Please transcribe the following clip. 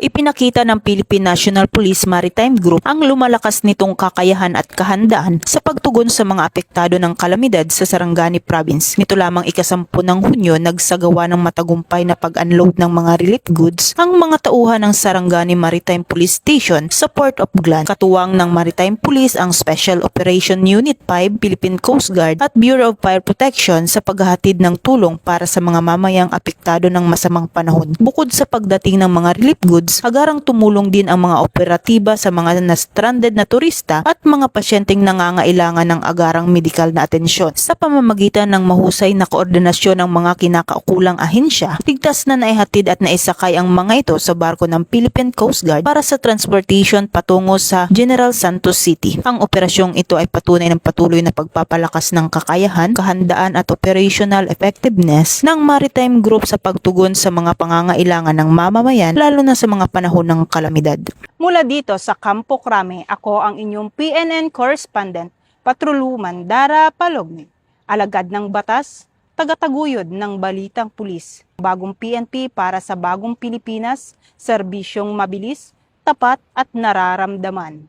Ipinakita ng Philippine National Police Maritime Group ang lumalakas nitong kakayahan at kahandaan sa pagtugon sa mga apektado ng kalamidad sa Sarangani Province. Nito lamang ika-10 ng Hunyo, nagsagawa ng matagumpay na pag-unload ng mga relief goods ang mga tauhan ng Sarangani Maritime Police Station sa Port of Glan. Katuwang ng Maritime Police ang Special Operation Unit 5, Philippine Coast Guard at Bureau of Fire Protection sa paghahatid ng tulong para sa mga mamayang apektado ng masamang panahon. Bukod sa pagdating ng mga relief goods, agarang tumulong din ang mga operatiba sa mga na-stranded na turista at mga pasyenteng nangangailangan ng agarang medikal na atensyon. Sa pamamagitan ng mahusay na koordinasyon ng mga kinakaukulang ahensya, ligtas na naihatid at naisakay ang mga ito sa barko ng Philippine Coast Guard para sa transportation patungo sa General Santos City. Ang operasyong ito ay patunay ng patuloy na pagpapalakas ng kakayahan, kahandaan at operational effectiveness ng Maritime Group sa pagtugon sa mga pangangailangan ng mamamayan, lalo na sa mga panahon ng kalamidad. Mula dito sa Campo Crame, ako ang inyong PNN correspondent, Patroluman Dara Palogni. Alagad ng batas, tagataguyod ng balitang pulis. Bagong PNP para sa bagong Pilipinas, serbisyong mabilis, tapat at nararamdaman.